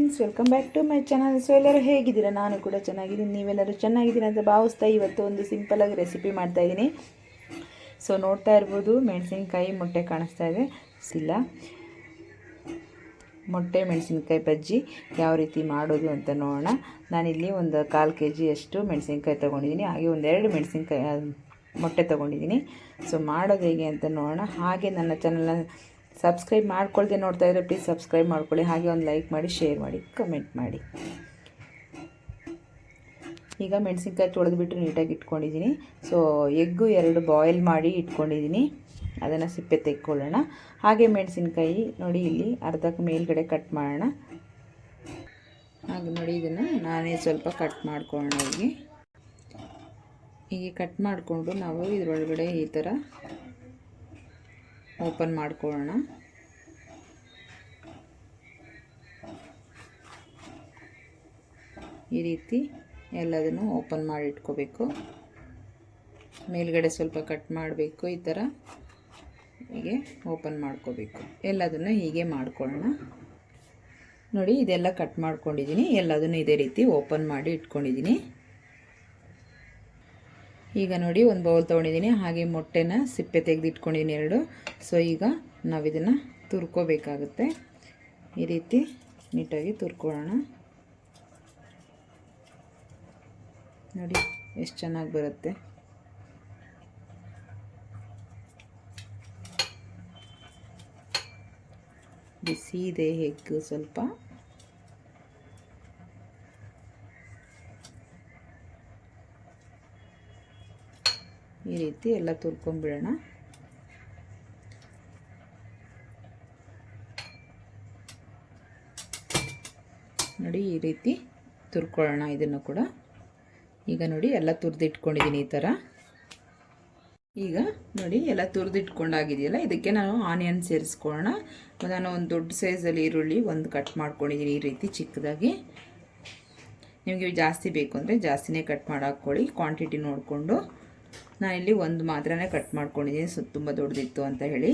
Friends, welcome back to my channel. So ಎಲ್ಲರೂ ಹೇಗಿದ್ದೀರಾ? ನಾನು ಕೂಡ ಚೆನ್ನಾಗಿದ್ದೀನಿ. ನೀವೆಲ್ಲರೂ ಚೆನ್ನಾಗಿದ್ದೀರಾ ಅಂತ ಭಾವಿಸ್ತಾ ಇವತ್ತು ಒಂದು ಸಿಂಪಲಾಗಿ ರೆಸಿಪಿ ಮಾಡ್ತಾಯಿದ್ದೀನಿ. ಸೊ ನೋಡ್ತಾ ಇರ್ಬೋದು, ಮೆಣಸಿನ್ಕಾಯಿ ಮೊಟ್ಟೆ ಕಾಣಿಸ್ತಾ ಇದೆ. ಇಲ್ಲ, ಮೊಟ್ಟೆ ಮೆಣಸಿನ್ಕಾಯಿ ಬಜ್ಜಿ ಯಾವ ರೀತಿ ಮಾಡೋದು ಅಂತ ನೋಡೋಣ. ನಾನಿಲ್ಲಿ ಒಂದು 1/4 kg ಮೆಣಸಿನ್ಕಾಯಿ ತೊಗೊಂಡಿದ್ದೀನಿ. ಹಾಗೆ ಒಂದೆರಡು ಮೊಟ್ಟೆ ತೊಗೊಂಡಿದ್ದೀನಿ. ಸೊ ಮಾಡೋದು ಹೇಗೆ ಅಂತ ನೋಡೋಣ. ಹಾಗೆ ನನ್ನ ಚಾನಲ್ನ ಸಬ್ಸ್ಕ್ರೈಬ್ ಮಾಡ್ಕೊಳ್ದೆ ನೋಡ್ತಾ ಇದ್ದರೆ ಪ್ಲೀಸ್ ಸಬ್ಸ್ಕ್ರೈಬ್ ಮಾಡ್ಕೊಳ್ಳಿ. ಹಾಗೆ ಒಂದು ಲೈಕ್ ಮಾಡಿ, ಶೇರ್ ಮಾಡಿ, ಕಮೆಂಟ್ ಮಾಡಿ. ಈಗ ಮೆಣಸಿನ್ಕಾಯಿ ತೊಳೆದುಬಿಟ್ಟು ನೀಟಾಗಿ ಇಟ್ಕೊಂಡಿದ್ದೀನಿ. ಸೊ ಎಗ್ಗು 2 ಬಾಯ್ಲ್ ಮಾಡಿ ಇಟ್ಕೊಂಡಿದ್ದೀನಿ, ಅದನ್ನು ಸಿಪ್ಪೆ ತೆಕ್ಕೊಳ್ಳೋಣ. ಹಾಗೆ ಮೆಣಸಿನ್ಕಾಯಿ ನೋಡಿ, ಇಲ್ಲಿ ಅರ್ಧಕ್ಕೆ ಮೇಲ್ಗಡೆ ಕಟ್ ಮಾಡೋಣ. ಹಾಗೆ ನೋಡಿ, ಇದನ್ನು ನಾನೇ ಸ್ವಲ್ಪ ಕಟ್ ಮಾಡ್ಕೊಳ್ಳೋಣ. ಹೀಗೆ ಕಟ್ ಮಾಡಿಕೊಂಡು ನಾವು ಇದರೊಳಗಡೆ ಈ ಥರ ಓಪನ್ ಮಾಡ್ಕೊಳ್ಳೋಣ. ಈ ರೀತಿ ಎಲ್ಲದನ್ನು ಓಪನ್ ಮಾಡಿ ಇಟ್ಕೋಬೇಕು. ಮೇಲ್ಗಡೆ ಸ್ವಲ್ಪ ಕಟ್ ಮಾಡಬೇಕು. ಈ ಥರ ಹೀಗೆ ಓಪನ್ ಮಾಡ್ಕೋಬೇಕು. ಎಲ್ಲದನ್ನು ಹೀಗೆ ಮಾಡ್ಕೊಳ್ಳೋಣ. ನೋಡಿ, ಇದೆಲ್ಲ ಕಟ್ ಮಾಡ್ಕೊಂಡಿದ್ದೀನಿ. ಎಲ್ಲದನ್ನು ಇದೇ ರೀತಿ ಓಪನ್ ಮಾಡಿ ಇಟ್ಕೊಂಡಿದ್ದೀನಿ. ಈಗ ನೋಡಿ, ಒಂದು ಬೌಲ್ ತೊಗೊಂಡಿದ್ದೀನಿ. ಹಾಗೆ ಮೊಟ್ಟೆನ ಸಿಪ್ಪೆ ತೆಗೆದು ಇಟ್ಕೊಂಡಿದ್ದೀನಿ 2. ಸೊ ಈಗ ನಾವು ಇದನ್ನು ತುರ್ಕೋಬೇಕಾಗುತ್ತೆ. ಈ ರೀತಿ ನೀಟಾಗಿ ತುರ್ಕೊಳ್ಳೋಣ. ನೋಡಿ ಎಷ್ಟು ಚೆನ್ನಾಗಿ ಬರುತ್ತೆ. ಬಿಸಿ ಇದೆ ಎಗ್ ಸ್ವಲ್ಪ. ಈ ರೀತಿ ಎಲ್ಲ ತುರ್ಕೊಂಡ್ಬಿಡೋಣ. ನೋಡಿ, ಈ ರೀತಿ ತುರ್ಕೊಳ್ಳೋಣ ಇದನ್ನು ಕೂಡ. ಈಗ ನೋಡಿ, ಎಲ್ಲ ತುರಿದಿಟ್ಕೊಂಡಿದ್ದೀನಿ ಈ ಥರ. ಈಗ ನೋಡಿ, ಎಲ್ಲ ತುರಿದಿಟ್ಕೊಂಡಾಗಿದೆಯಲ್ಲ, ಇದಕ್ಕೆ ನಾನು ಆನಿಯನ್ ಸೇರಿಸ್ಕೊಳ್ಳೋಣ. ನಾನು ಒಂದು ದೊಡ್ಡ ಸೈಜಲ್ಲಿ ಈರುಳ್ಳಿ ಒಂದು ಕಟ್ ಮಾಡ್ಕೊಂಡಿದ್ದೀನಿ, ಈ ರೀತಿ ಚಿಕ್ಕದಾಗಿ. ನಿಮಗೆ ಜಾಸ್ತಿ ಬೇಕು ಅಂದರೆ ಜಾಸ್ತಿನೇ ಕಟ್ ಮಾಡಿ ಹಾಕ್ಕೊಳ್ಳಿ, ಕ್ವಾಂಟಿಟಿ ನೋಡಿಕೊಂಡು. ನಾನಿಲ್ಲಿ ಒಂದು ಮಾತ್ರನೇ ಕಟ್ ಮಾಡ್ಕೊಂಡಿದ್ದೀನಿ, ತುಂಬ ದೊಡ್ಡದಿತ್ತು ಅಂತ ಹೇಳಿ.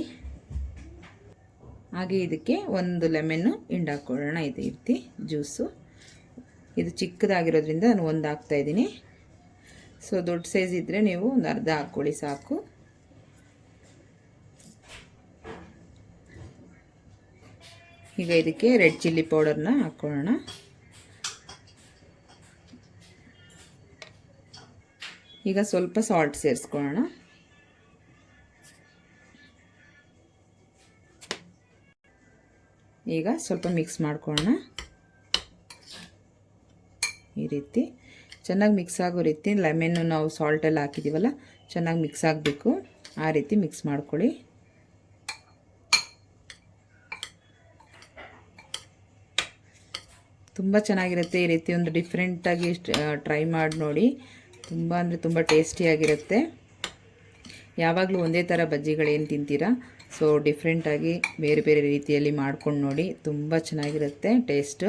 ಹಾಗೆ ಇದಕ್ಕೆ ಒಂದು ಲೆಮನ್ನು ಹಿಂಡಾಕೊಳ್ಳೋಣ. ಈ ರೀತಿ ಜ್ಯೂಸು. ಇದು ಚಿಕ್ಕದಾಗಿರೋದ್ರಿಂದ ನಾನು ಒಂದು ಹಾಕ್ತಾಯಿದ್ದೀನಿ. ಸೊ ದೊಡ್ಡ ಸೈಜ್ ಇದ್ದರೆ ನೀವು ಒಂದು ಅರ್ಧ ಹಾಕ್ಕೊಳ್ಳಿ ಸಾಕು. ಈಗ ಇದಕ್ಕೆ ರೆಡ್ ಚಿಲ್ಲಿ ಪೌಡರ್ನ ಹಾಕ್ಕೊಳ್ಳೋಣ. ಈಗ ಸ್ವಲ್ಪ ಸಾಲ್ಟ್ ಸೇರಿಸ್ಕೊಳ್ಳೋಣ. ಈಗ ಸ್ವಲ್ಪ ಮಿಕ್ಸ್ ಮಾಡ್ಕೊಳ್ಳೋಣ. ಈ ರೀತಿ ಚೆನ್ನಾಗಿ ಮಿಕ್ಸ್ ಆಗೋ ರೀತಿ, ಲೆಮನ್ನು ನಾವು ಸಾಲ್ಟೆಲ್ಲ ಹಾಕಿದ್ದೀವಲ್ಲ, ಚೆನ್ನಾಗಿ ಮಿಕ್ಸ್ ಆಗಬೇಕು. ಆ ರೀತಿ ಮಿಕ್ಸ್ ಮಾಡ್ಕೊಳ್ಳಿ. ತುಂಬ ಚೆನ್ನಾಗಿರುತ್ತೆ. ಈ ರೀತಿ ಒಂದು ಡಿಫ್ರೆಂಟಾಗಿ ಟ್ರೈ ಮಾಡಿ ನೋಡಿ. ತುಂಬ ಅಂದರೆ ತುಂಬ ಟೇಸ್ಟಿಯಾಗಿರುತ್ತೆ. ಯಾವಾಗಲೂ ಒಂದೇ ಥರ ಬಜ್ಜಿಗಳೇನು ತಿಂತೀರಾ? ಸೊ ಡಿಫ್ರೆಂಟಾಗಿ ಬೇರೆ ಬೇರೆ ರೀತಿಯಲ್ಲಿ ಮಾಡ್ಕೊಂಡು ನೋಡಿ, ತುಂಬ ಚೆನ್ನಾಗಿರುತ್ತೆ ಟೇಸ್ಟು.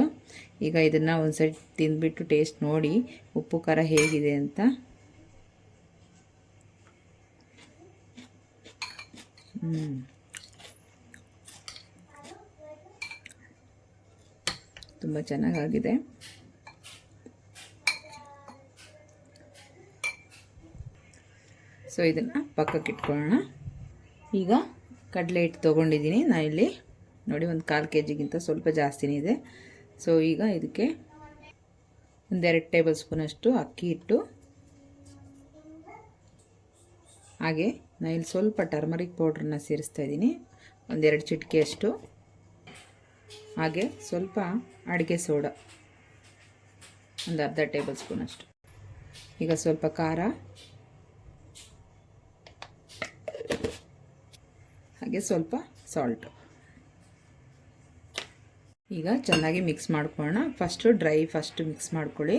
ಈಗ ಇದನ್ನು ಒಂದು ಸೈಡ್ ತಿಂದುಬಿಟ್ಟು ಟೇಸ್ಟ್ ನೋಡಿ, ಉಪ್ಪು ಖಾರ ಹೇಗಿದೆ ಅಂತ. ತುಂಬ ಚೆನ್ನಾಗಾಗಿದೆ. ಸೊ ಇದನ್ನು ಪಕ್ಕಕ್ಕೆ ಇಟ್ಕೊಳ್ಳೋಣ. ಈಗ ಕಡಲೆ ಹಿಟ್ಟು ತೊಗೊಂಡಿದ್ದೀನಿ ನಾನಿಲ್ಲಿ. ನೋಡಿ, ಒಂದು 1/4 kg ಸ್ವಲ್ಪ ಜಾಸ್ತಿನೇ ಇದೆ. ಸೊ ಈಗ ಇದಕ್ಕೆ 1-2 ಟೇಬಲ್ ಸ್ಪೂನಷ್ಟು ಅಕ್ಕಿ ಹಿಟ್ಟು, ಹಾಗೆ ನಾನಿಲ್ಲಿ ಸ್ವಲ್ಪ ಟರ್ಮರಿಕ್ ಪೌಡ್ರನ್ನ ಸೇರಿಸ್ತಾ ಇದ್ದೀನಿ, 1-2 ಚಿಟಿಕೆಯಷ್ಟು. ಹಾಗೆ ಸ್ವಲ್ಪ ಅಡುಗೆ ಸೋಡಾ, ಒಂದು ಅರ್ಧ ಟೇಬಲ್ ಸ್ಪೂನಷ್ಟು. ಈಗ ಸ್ವಲ್ಪ ಖಾರ, ಹಾಗೆ ಸ್ವಲ್ಪ ಸಾಲ್ಟು. ಈಗ ಚೆನ್ನಾಗಿ ಮಿಕ್ಸ್ ಮಾಡ್ಕೊಳ್ಳೋಣ. ಫಸ್ಟು ಮಿಕ್ಸ್ ಮಾಡ್ಕೊಳ್ಳಿ.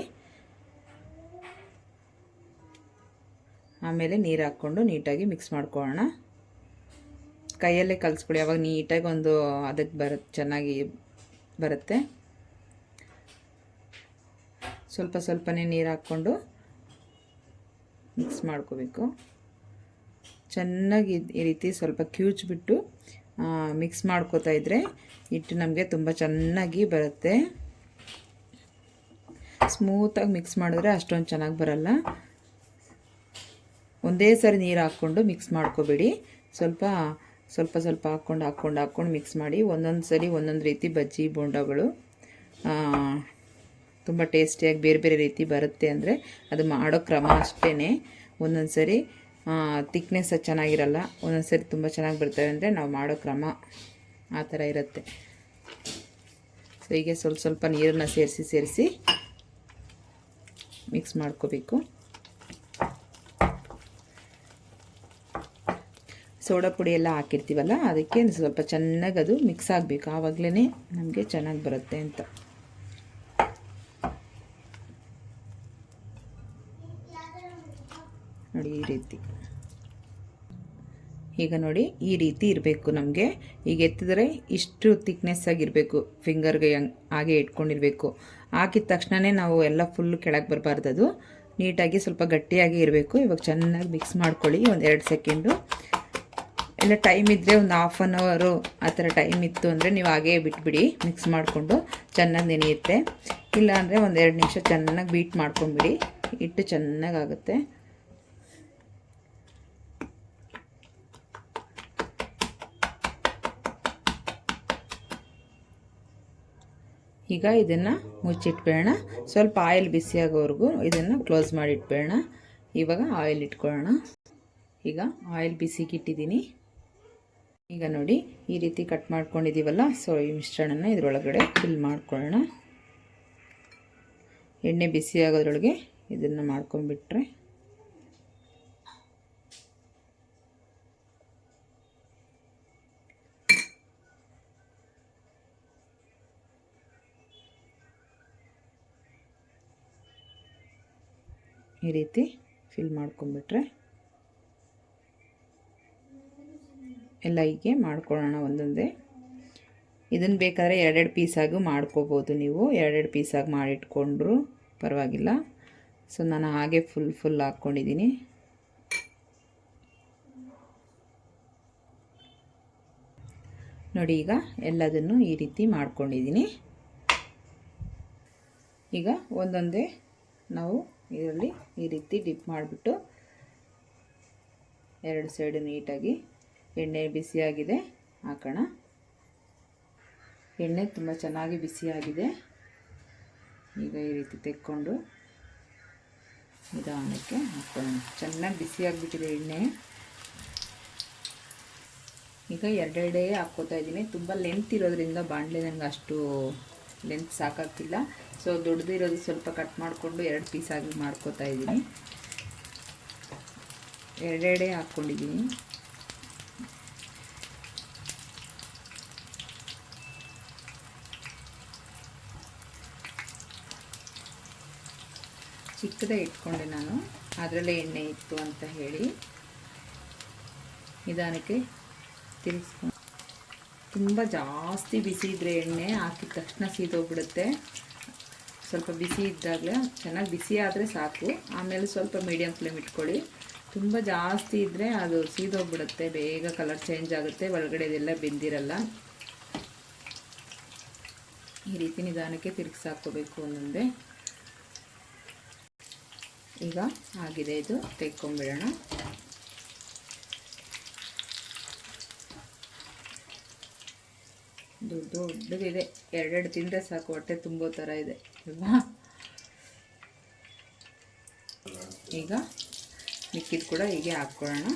ಆಮೇಲೆ ನೀರು ಹಾಕ್ಕೊಂಡು ನೀಟಾಗಿ ಮಿಕ್ಸ್ ಮಾಡ್ಕೊಳ್ಳೋಣ. ಕೈಯಲ್ಲೇ ಕಲಿಸ್ಕೊಳ್ಳಿ, ಅವಾಗ ನೀಟಾಗಿ ಒಂದು ಅದಕ್ಕೆ ಚೆನ್ನಾಗಿ ಬರುತ್ತೆ. ಸ್ವಲ್ಪನೇ ನೀರು ಹಾಕ್ಕೊಂಡು ಮಿಕ್ಸ್ ಮಾಡ್ಕೋಬೇಕು. ಚೆನ್ನಾಗಿ ಈ ರೀತಿ ಸ್ವಲ್ಪ ಮಿಕ್ಸ್ ಮಾಡ್ಕೋತಾ ಇದ್ದರೆ ಹಿಟ್ಟು ನಮಗೆ ತುಂಬ ಚೆನ್ನಾಗಿ ಬರುತ್ತೆ. ಸ್ಮೂತಾಗಿ ಮಿಕ್ಸ್ ಮಾಡಿದ್ರೆ ಅಷ್ಟೊಂದು ಚೆನ್ನಾಗಿ ಬರಲ್ಲ. ಒಂದೇ ಸರಿ ನೀರು ಹಾಕ್ಕೊಂಡು ಮಿಕ್ಸ್ ಮಾಡ್ಕೋಬೇಡಿ. ಸ್ವಲ್ಪ ಹಾಕ್ಕೊಂಡು ಮಿಕ್ಸ್ ಮಾಡಿ. ಒಂದೊಂದು ಸರಿ ಒಂದೊಂದು ರೀತಿ ಬಜ್ಜಿ ಬೋಂಡಗಳು ತುಂಬ ಟೇಸ್ಟಿಯಾಗಿ ಬೇರೆ ಬೇರೆ ರೀತಿ ಬರುತ್ತೆ. ಅಂದರೆ ಅದು ಮಾಡೋ ಕ್ರಮ ಅಷ್ಟೇ. ಒಂದೊಂದು ಸರಿ ತಿಕ್ನೆಸ್ ಚೆನ್ನಾಗಿರಲ್ಲ, ಒಂದೊಂದು ಸರಿ ತುಂಬ ಚೆನ್ನಾಗಿ ಬರ್ತವೆ. ಅಂದರೆ ನಾವು ಮಾಡೋ ಕ್ರಮ ಆ ಥರ ಇರುತ್ತೆ. ಸೊ ಹೀಗೆ ಸ್ವಲ್ಪ ನೀರನ್ನು ಸೇರಿಸಿ ಮಿಕ್ಸ್ ಮಾಡ್ಕೋಬೇಕು. ಸೋಡಾ ಪುಡಿ ಎಲ್ಲ ಹಾಕಿರ್ತೀವಲ್ಲ, ಅದಕ್ಕೆ ಸ್ವಲ್ಪ ಚೆನ್ನಾಗಿ ಅದು ಮಿಕ್ಸ್ ಆಗಬೇಕು. ಆವಾಗಲೇ ನಮಗೆ ಚೆನ್ನಾಗಿ ಬರುತ್ತೆ ಅಂತ. ನೋಡಿ ಈ ರೀತಿ. ಈಗ ನೋಡಿ ಈ ರೀತಿ ಇರಬೇಕು ನಮಗೆ. ಈಗ ಎತ್ತಿದ್ರೆ ಇಷ್ಟು ತಿಕ್ನೆಸ್ ಆಗಿರಬೇಕು, ಫಿಂಗರ್ಗೆ ಹಾಗೆ ಇಟ್ಕೊಂಡಿರಬೇಕು. ಹಾಕಿದ ತಕ್ಷಣವೇ ನಾವು ಎಲ್ಲ ಫುಲ್ಲು ಕೆಳಗೆ ಬರಬಾರ್ದು, ಅದು ನೀಟಾಗಿ ಸ್ವಲ್ಪ ಗಟ್ಟಿಯಾಗಿ ಇರಬೇಕು. ಇವಾಗ ಚೆನ್ನಾಗಿ ಮಿಕ್ಸ್ ಮಾಡ್ಕೊಳ್ಳಿ. ಒಂದು 2 ಸೆಕೆಂಡು. ಇಲ್ಲ ಟೈಮ್ ಇದ್ದರೆ ಒಂದು ½ ಆನ್ ಅವರು ಆ ಥರ ಟೈಮ್ ಇತ್ತು ಅಂದರೆ ನೀವು ಹಾಗೇ ಬಿಟ್ಬಿಡಿ, ಮಿಕ್ಸ್ ಮಾಡಿಕೊಂಡು ಚೆನ್ನಾಗಿ ನೆನೆಯುತ್ತೆ. ಇಲ್ಲ ಅಂದರೆ ಒಂದು 2 ನಿಮಿಷ ಚೆನ್ನಾಗಿ ಬೀಟ್ ಮಾಡ್ಕೊಂಬಿಡಿ, ಹಿಟ್ಟು ಚೆನ್ನಾಗಾಗುತ್ತೆ. ಈಗ ಇದನ್ನು ಮುಚ್ಚಿಟ್ಬೇಡ. ಸ್ವಲ್ಪ ಆಯಿಲ್ ಬಿಸಿ ಆಗೋವರೆಗೂ ಇದನ್ನು ಕ್ಲೋಸ್ ಮಾಡಿ ಇಟ್ಬೇಡ. ಇವಾಗ ಆಯಿಲ್ ಇಟ್ಕೊಳ್ಳೋಣ. ಈಗ ಆಯಿಲ್ ಬಿಸಿಗೆ ಇಟ್ಟಿದ್ದೀನಿ. ಈಗ ನೋಡಿ ಈ ರೀತಿ ಕಟ್ ಮಾಡ್ಕೊಂಡಿದ್ದೀವಲ್ಲ, ಸೊ ಈ ಮಿಶ್ರಣನ ಇದರೊಳಗಡೆ ಫಿಲ್ ಮಾಡ್ಕೊಳ್ಳೋಣ. ಎಣ್ಣೆ ಬಿಸಿ ಆಗೋದ್ರೊಳಗೆ ಇದನ್ನು ಮಾಡ್ಕೊಂಡ್ಬಿಟ್ರೆ ಈ ರೀತಿ ಫಿಲ್ ಮಾಡ್ಕೊಂಡ್ಬಿಟ್ರೆ ಎಲ್ಲ ಹೀಗೆ ಮಾಡ್ಕೊಳ್ಳೋಣ ಒಂದೊಂದೇ. ಇದನ್ನು ಬೇಕಾದರೆ 2 ಪೀಸಾಗೂ ಮಾಡ್ಕೋಬೋದು ನೀವು. 2 ಪೀಸಾಗಿ ಮಾಡಿಟ್ಕೊಂಡ್ರು ಪರವಾಗಿಲ್ಲ. ಸೊ ನಾನು ಹಾಗೆ ಫುಲ್ ಹಾಕ್ಕೊಂಡಿದ್ದೀನಿ. ನೋಡಿ ಈಗ ಎಲ್ಲದನ್ನು ಈ ರೀತಿ ಮಾಡ್ಕೊಂಡಿದ್ದೀನಿ. ಈಗ ಒಂದೊಂದೇ ನಾವು ಇದರಲ್ಲಿ ಈ ರೀತಿ ಡಿಪ್ ಮಾಡಿಬಿಟ್ಟು 2 ಸೈಡು ನೀಟಾಗಿ ಎಣ್ಣೆ ಬಿಸಿಯಾಗಿದೆ ಹಾಕೋಣ. ಎಣ್ಣೆ ತುಂಬ ಚೆನ್ನಾಗಿ ಬಿಸಿಯಾಗಿದೆ. ಈಗ ಈ ರೀತಿ ತೆಕ್ಕೊಂಡು ನಿಧಾನಕ್ಕೆ ಹಾಕ್ಕೊಳ್ಳೋಣ. ಚೆನ್ನಾಗಿ ಬಿಸಿಯಾಗಿಬಿಟ್ಟಿದೆ ಎಣ್ಣೆ. ಈಗ 2 ಹಾಕ್ಕೋತಾ ಇದ್ದೀನಿ. ತುಂಬ ಲೆಂತ್ ಇರೋದ್ರಿಂದ ಬಾಣಲೆ ನನಗೆ ಅಷ್ಟು ಲೆಂತ್ ಸಾಕಾಗ್ತಿಲ್ಲ. ಸೊ ದೊಡ್ಡದಿರೋದು ಸ್ವಲ್ಪ ಕಟ್ ಮಾಡಿಕೊಂಡು 2 ಪೀಸಾಗಿ ಮಾಡ್ಕೋತಾ ಇದ್ದೀನಿ. 2 ಹಾಕ್ಕೊಂಡಿದ್ದೀನಿ. ಚಿಕ್ಕದೇ ಇಟ್ಕೊಂಡೆ ನಾನು, ಅದರಲ್ಲೇ ಎಣ್ಣೆ ಇತ್ತು ಅಂತ ಹೇಳಿ. ನಿಧಾನಕ್ಕೆ ತಿರುಗಿಸ್ಕೊಂಡು. ತುಂಬ ಜಾಸ್ತಿ ಬಿಸಿ ಇದ್ದರೆ ಎಣ್ಣೆ ಹಾಕಿದ ತಕ್ಷಣ ಸೀದೋಗ್ಬಿಡುತ್ತೆ. ಸ್ವಲ್ಪ ಬಿಸಿ ಇದ್ದಾಗಲೇ ಚೆನ್ನಾಗಿ ಬಿಸಿ ಆದರೆ ಸಾಕು. ಆಮೇಲೆ ಸ್ವಲ್ಪ ಮೀಡಿಯಮ್ ಫ್ಲೇಮ್ ಇಟ್ಕೊಳ್ಳಿ. ತುಂಬ ಜಾಸ್ತಿ ಇದ್ದರೆ ಅದು ಸೀದೋಗ್ಬಿಡುತ್ತೆ, ಬೇಗ ಕಲರ್ ಚೇಂಜ್ ಆಗುತ್ತೆ, ಒಳಗಡೆ ಇದೆಲ್ಲ ಬೆಂದಿರಲ್ಲ. ಈ ರೀತಿ ನಿಧಾನಕ್ಕೆ ತಿರುಗಿಸಾಕೋಬೇಕು ಒಂದೊಂದೇ. ಈಗ ಆಗಿದೆ, ಇದು ತೆಕ್ಕೊಂಬಿಡೋಣ. ದೊಡ್ಡದಿದೆ, 2 ತಿಂದರೆ ಸಾಕು, ಹೊಟ್ಟೆ ತುಂಬೋ ಥರ ಇದೆ ಅಲ್ವಾ. ಈಗ ಮಿಕ್ಕಿದ್ದು ಕೂಡ ಹೀಗೆ ಹಾಕ್ಕೊಳ್ಳೋಣ.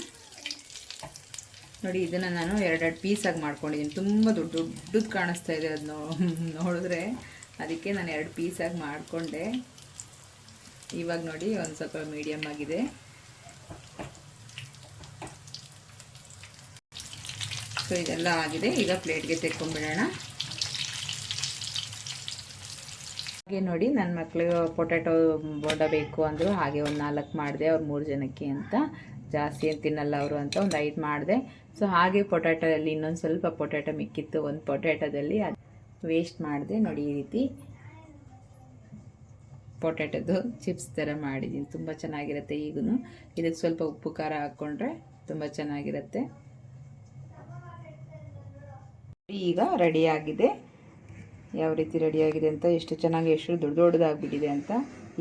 ನೋಡಿ ಇದನ್ನು ನಾನು 2 ಪೀಸಾಗಿ ಮಾಡ್ಕೊಂಡಿದ್ದೀನಿ. ತುಂಬ ದೊಡ್ಡದು ಕಾಣಿಸ್ತಾ ಇದೆ ಅದು ನೋಡಿದ್ರೆ, ಅದಕ್ಕೆ ನಾನು 2 ಪೀಸಾಗಿ ಮಾಡಿಕೊಂಡೆ. ಇವಾಗ ನೋಡಿ ಒಂದು ಸ್ವಲ್ಪ ಮೀಡಿಯಮ್ ಆಗಿದೆ. ಸೊ ಇದೆಲ್ಲ ಆಗಿದೆ. ಈಗ ಪ್ಲೇಟ್ಗೆ ತೆಕ್ಕೊಂಬಿಡೋಣ. ಹಾಗೆ ನೋಡಿ ನನ್ನ ಮಕ್ಕಳಿಗೆ ಪೊಟ್ಯಾಟೊ ಬೋಂಡ ಬೇಕು ಅಂದರು. ಹಾಗೆ ಒಂದು 4 ಮಾಡಿದೆ, ಅವ್ರು 3 ಜನಕ್ಕೆ ಅಂತ. ಜಾಸ್ತಿ ಏನು ತಿನ್ನಲ್ಲ ಅವರು ಅಂತ ಒಂದು 5 ಮಾಡಿದೆ. ಸೊ ಹಾಗೆ ಪೊಟ್ಯಾಟೊದಲ್ಲಿ ಇನ್ನೊಂದು ಸ್ವಲ್ಪ ಪೊಟ್ಯಾಟೊ ಮಿಕ್ಕಿತ್ತು. ಒಂದು ಪೊಟ್ಯಾಟೊದಲ್ಲಿ ಅದು ವೇಸ್ಟ್ ಮಾಡಿದೆ. ನೋಡಿ ಈ ರೀತಿ ಪೊಟ್ಯಾಟೊದು ಚಿಪ್ಸ್ ಥರ ಮಾಡಿದ್ದೀನಿ. ತುಂಬ ಚೆನ್ನಾಗಿರುತ್ತೆ. ಈಗೂ ಇದಕ್ಕೆ ಸ್ವಲ್ಪ ಉಪ್ಪು ಖಾರ ಹಾಕ್ಕೊಂಡ್ರೆ ತುಂಬ ಚೆನ್ನಾಗಿರುತ್ತೆ. ಈಗ ರೆಡಿಯಾಗಿದೆ. ಯಾವ ರೀತಿ ರೆಡಿಯಾಗಿದೆ ಅಂತ, ಎಷ್ಟು ಚೆನ್ನಾಗಿ ಎಷ್ಟು ದೊಡ್ಡದಾಗ್ಬಿಟ್ಟಿದೆ ಅಂತ.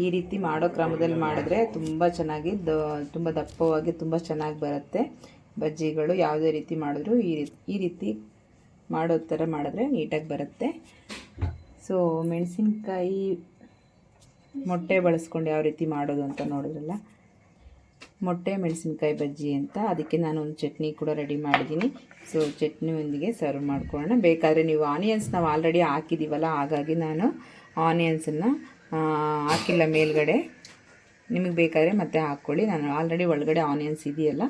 ಈ ರೀತಿ ಮಾಡೋ ಕ್ರಮದಲ್ಲಿ ಮಾಡಿದ್ರೆ ತುಂಬ ಚೆನ್ನಾಗಿ ತುಂಬ ದಪ್ಪವಾಗಿ ತುಂಬ ಚೆನ್ನಾಗಿ ಬರುತ್ತೆ ಬಜ್ಜಿಗಳು. ಯಾವುದೇ ರೀತಿ ಮಾಡಿದ್ರು ಈ ರೀತಿ ಮಾಡೋ ಥರ ಮಾಡಿದ್ರೆ ನೀಟಾಗಿ ಬರುತ್ತೆ. ಸೊ ಮೆಣಸಿನ್ಕಾಯಿ ಮೊಟ್ಟೆ ಬಳಸ್ಕೊಂಡು ಯಾವ ರೀತಿ ಮಾಡೋದು ಅಂತ ನೋಡಿದ್ರಲ್ಲ, ಮೊಟ್ಟೆ ಮೆಣಸಿನ್ಕಾಯಿ ಬಜ್ಜಿ ಅಂತ. ಅದಕ್ಕೆ ನಾನು ಒಂದು ಚಟ್ನಿ ಕೂಡ ರೆಡಿ ಮಾಡಿದ್ದೀನಿ. ಸೊ ಚಟ್ನಿಯೊಂದಿಗೆ ಸರ್ವ್ ಮಾಡ್ಕೊಳ್ಳೋಣ. ಬೇಕಾದರೆ ನೀವು ಆನಿಯನ್ಸ್ ನಾವು ಆಲ್ರೆಡಿ ಹಾಕಿದ್ದೀವಲ್ಲ, ಹಾಗಾಗಿ ನಾನು ಆನಿಯನ್ಸನ್ನು ಹಾಕಿಲ್ಲ ಮೇಲ್ಗಡೆ. ನಿಮಗೆ ಬೇಕಾದರೆ ಮತ್ತೆ ಹಾಕ್ಕೊಳ್ಳಿ. ನಾನು ಆಲ್ರೆಡಿ ಒಳಗಡೆ ಆನಿಯನ್ಸ್ ಇದೆಯಲ್ಲ,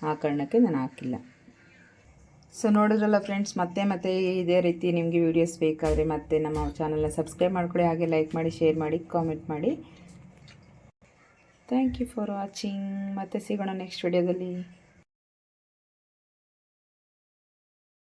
ಆ ಕಾರಣಕ್ಕೆ ನಾನು ಹಾಕಿಲ್ಲ. ಸೊ ನೋಡಿದ್ರಲ್ಲ ಫ್ರೆಂಡ್ಸ್, ಮತ್ತೆ ಇದೇ ರೀತಿ ನಿಮಗೆ ವೀಡಿಯೋಸ್ ಬೇಕಾದರೆ ಮತ್ತೆ ನಮ್ಮ ಚಾನಲ್ನ ಸಬ್ಸ್ಕ್ರೈಬ್ ಮಾಡ್ಕೊಳ್ಳಿ. ಹಾಗೆ ಲೈಕ್ ಮಾಡಿ, ಶೇರ್ ಮಾಡಿ, ಕಾಮೆಂಟ್ ಮಾಡಿ. Thank you for watching. ಮತ್ತೆ ಸಿಗೋಣ ನೆಕ್ಸ್ಟ್ ವಿಡಿಯೋದಲ್ಲಿ.